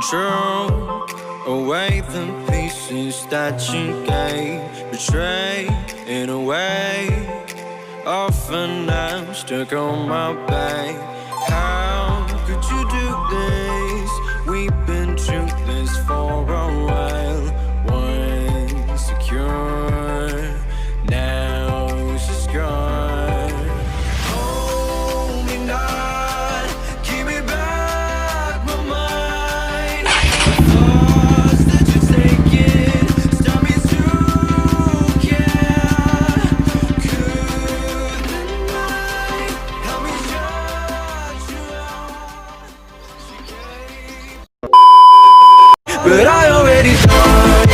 control away the pieces that you gave, betray in a way. Often I'm stuck on my back. How could you do this? We've been through this for a while. Once secure, now she's gone. Hold me not, give me back my mind. The thoughts that you're taking stop me to care. Could the night help me shut you out? But I already tried.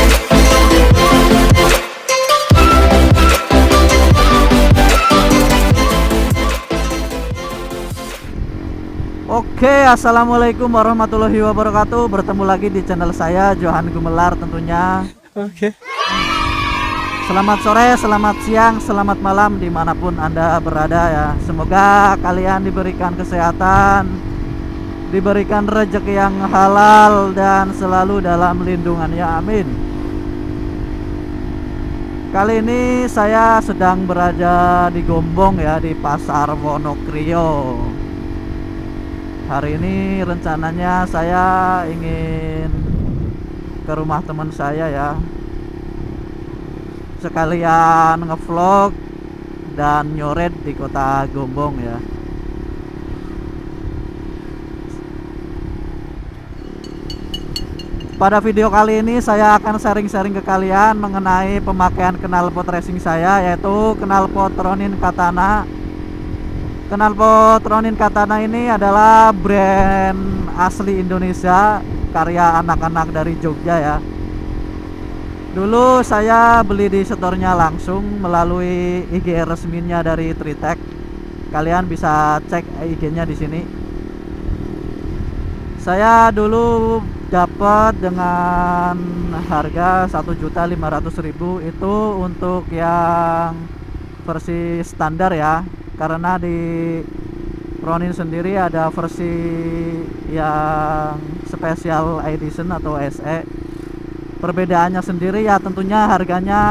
Oke, assalamualaikum warahmatullahi wabarakatuh. Bertemu lagi di channel saya, Johan Gumelar tentunya. Oke. Selamat sore, selamat siang, selamat malam dimanapun Anda berada ya. Semoga kalian diberikan kesehatan, diberikan rezeki yang halal dan selalu dalam lindungannya, amin. Kali ini saya sedang berada di Gombong ya, di Pasar Wonokrio. Hari ini rencananya saya ingin ke rumah teman saya ya, sekalian ngevlog dan nyoret di kota Gombong ya. Pada video kali ini saya akan sharing-sharing ke kalian mengenai pemakaian knalpot racing saya, yaitu knalpot Ronin Katana. Knalpot Ronin Katana ini adalah brand asli Indonesia, karya anak-anak dari Jogja ya. Dulu saya beli di store-nya langsung melalui IG resminya dari Tritech. Kalian bisa cek IG-nya di sini. Saya dulu dapat dengan harga 1.500.000 itu untuk yang versi standar ya. Karena di Ronin sendiri ada versi yang special edition atau SE. Perbedaannya sendiri ya tentunya harganya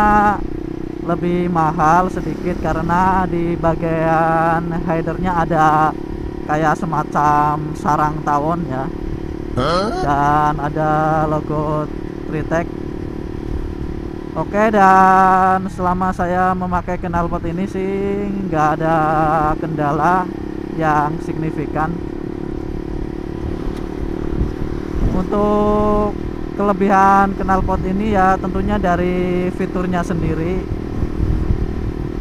lebih mahal sedikit, karena di bagian headernya ada kayak semacam sarang tawon ya, dan ada logo Tritech. Oke, dan selama saya memakai knalpot ini sih nggak ada kendala yang signifikan. Untuk kelebihan knalpot ini ya tentunya dari fiturnya sendiri,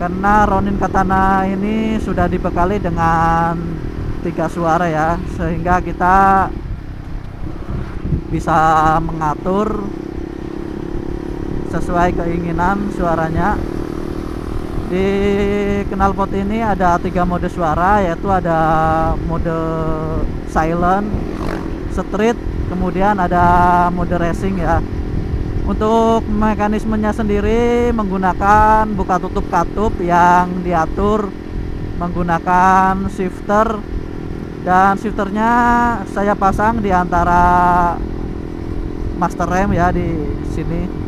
karena Ronin Katana ini sudah dibekali dengan 3 suara ya, sehingga kita bisa mengatur sesuai keinginan suaranya. Di knalpot ini ada 3 mode suara, yaitu ada mode silent, street, kemudian ada mode racing ya. Untuk mekanismenya sendiri menggunakan buka tutup katup yang diatur menggunakan shifter, dan shifternya saya pasang di antara master rem ya di sini.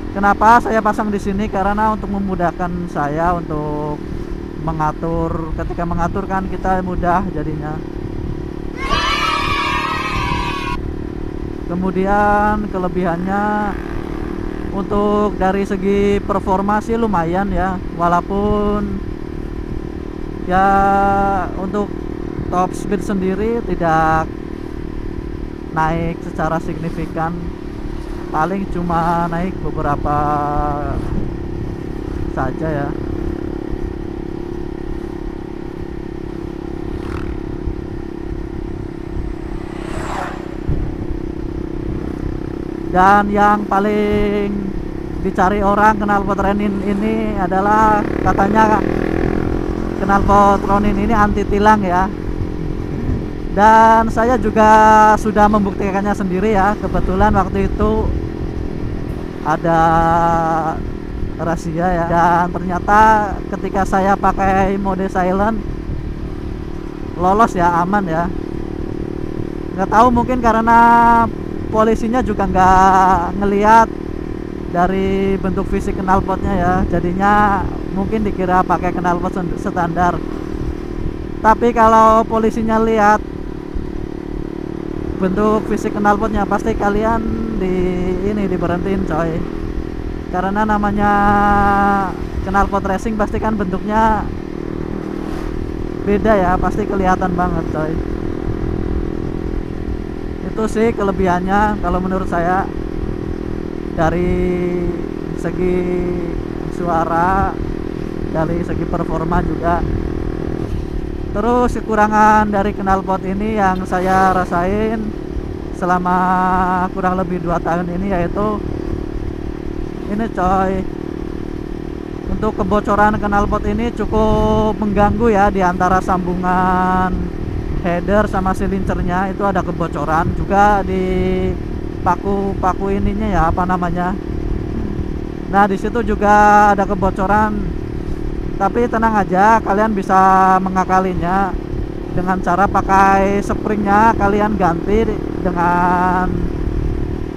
Kenapa saya pasang di sini? Karena untuk memudahkan saya untuk mengatur. Ketika mengatur kan kita mudah jadinya. Kemudian kelebihannya untuk dari segi performa sih lumayan ya, walaupun ya untuk top speed sendiri tidak naik secara signifikan, paling cuma naik beberapa saja ya. Dan yang paling dicari orang knalpot Ronin ini adalah katanya knalpot Ronin ini anti tilang ya. Dan saya juga sudah membuktikannya sendiri ya. Kebetulan waktu itu ada rahasia ya, dan ternyata ketika saya pakai mode silent lolos ya, aman ya. Nggak tahu, mungkin karena polisinya juga nggak ngelihat dari bentuk fisik knalpotnya ya, jadinya mungkin dikira pakai knalpot standar. Tapi kalau polisinya lihat bentuk fisik knalpotnya, pasti kalian diberhentiin coy. Karena namanya knalpot racing pasti kan bentuknya beda ya, pasti kelihatan banget coy. Itu sih kelebihannya kalau menurut saya, dari segi suara, dari segi performa juga. Terus kekurangan dari knalpot ini yang saya rasain selama kurang lebih 2 tahun ini, yaitu ini coy, untuk kebocoran knalpot ini cukup mengganggu ya. Di antara sambungan header sama silincernya itu ada kebocoran, juga di paku ininya ya, apa namanya. Nah, di situ juga ada kebocoran. Tapi tenang aja, kalian bisa mengakalinya dengan cara pakai springnya kalian ganti dengan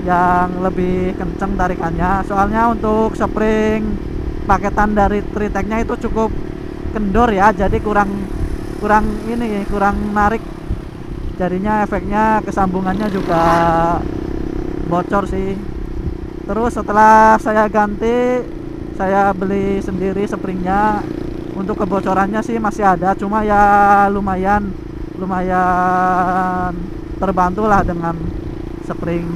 yang lebih kenceng tarikannya. Soalnya untuk spring paketan dari Tritec-nya itu cukup kendor ya, jadi kurang narik. Jadinya efeknya kesambungannya juga bocor sih. Terus setelah saya ganti, saya beli sendiri springnya. Untuk kebocorannya sih masih ada, cuma ya lumayan terbantu lah dengan spring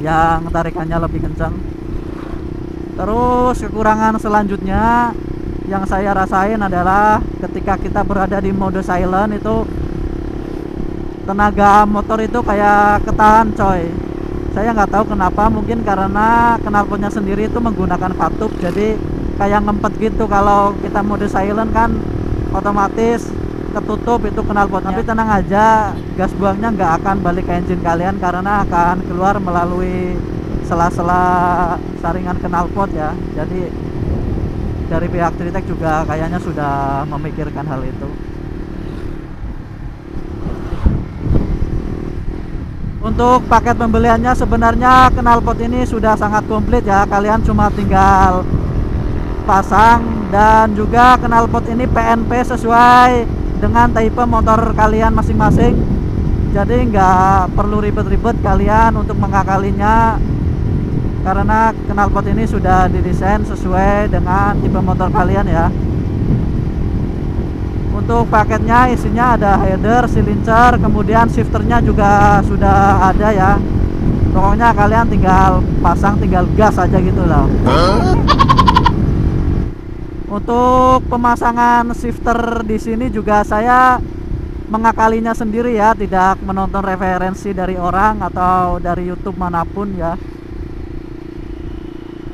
yang tarikannya lebih kencang. Terus kekurangan selanjutnya yang saya rasain adalah ketika kita berada di mode silent itu tenaga motor itu kayak ketahan coy. Saya nggak tahu kenapa, mungkin karena knalpotnya sendiri itu menggunakan katup, jadi kayak ngempet gitu. Kalau kita mode silent kan otomatis ketutup itu knalpotnya. Tapi tenang aja, gas buangnya nggak akan balik ke engine kalian karena akan keluar melalui sela-sela saringan knalpot ya. Jadi dari pihak Tritec juga kayaknya sudah memikirkan hal itu. Untuk paket pembeliannya sebenarnya knalpot ini sudah sangat komplit ya. Kalian cuma tinggal pasang, dan juga knalpot ini PNP sesuai dengan tipe motor kalian masing-masing. Jadi nggak perlu ribet-ribet kalian untuk mengakalinya, karena knalpot ini sudah didesain sesuai dengan tipe motor kalian ya. Untuk paketnya isinya ada header, silincer, kemudian shifternya juga sudah ada ya. Pokoknya kalian tinggal pasang, tinggal gas aja gitu loh. Untuk pemasangan shifter di sini juga saya mengakalinya sendiri ya, tidak menonton referensi dari orang atau dari YouTube manapun ya.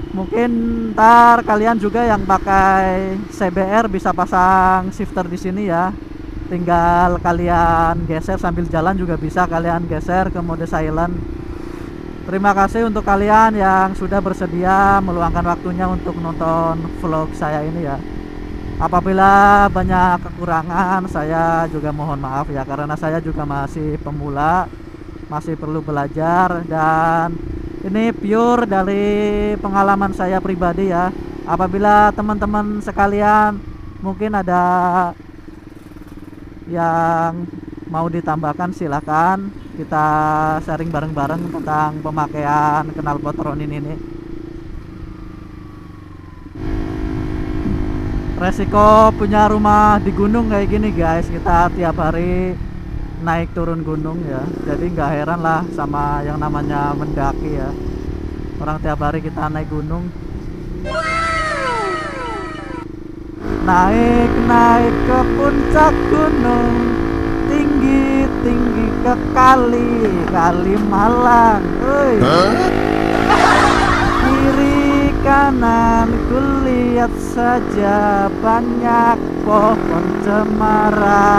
Mungkin ntar kalian juga yang pakai CBR bisa pasang shifter di sini ya. Tinggal kalian geser sambil jalan juga bisa kalian geser ke mode silent. Terima kasih untuk kalian yang sudah bersedia meluangkan waktunya untuk nonton vlog saya ini ya. Apabila banyak kekurangan, saya juga mohon maaf ya, karena saya juga masih pemula, masih perlu belajar, dan ini pure dari pengalaman saya pribadi ya. Apabila teman-teman sekalian mungkin ada yang mau ditambahkan, silakan kita sharing bareng-bareng tentang pemakaian knalpot Ronin ini. Resiko punya rumah di gunung kayak gini guys, kita tiap hari naik turun gunung ya, jadi nggak heran lah sama yang namanya mendaki ya. Orang tiap hari kita naik gunung, naik ke puncak gunung, tinggi ke kali Malang. Kiri kanan kulihat saja banyak pohon cemara.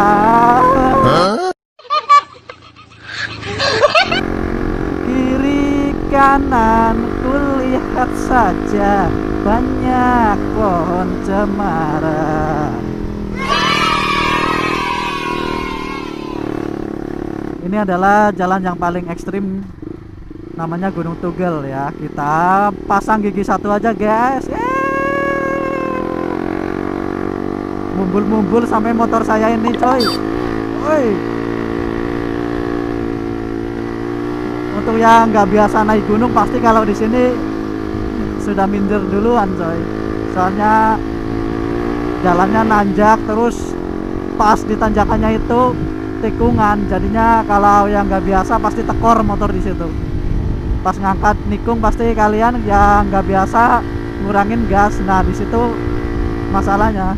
Kiri kanan kulihat saja banyak pohon cemara. Ini adalah jalan yang paling ekstrim, namanya Gunung Tugel ya. Kita pasang gigi satu aja guys. Mumbul-mumbul sampai motor saya ini coy. Woi. Untuk yang nggak biasa naik gunung pasti kalau di sini sudah minder duluan coy. Soalnya jalannya nanjak, terus pas di tanjakannya itu tikungan, jadinya kalau yang nggak biasa pasti tekor motor di situ. Pas ngangkat nikung pasti kalian yang nggak biasa ngurangin gas. Nah di situ masalahnya.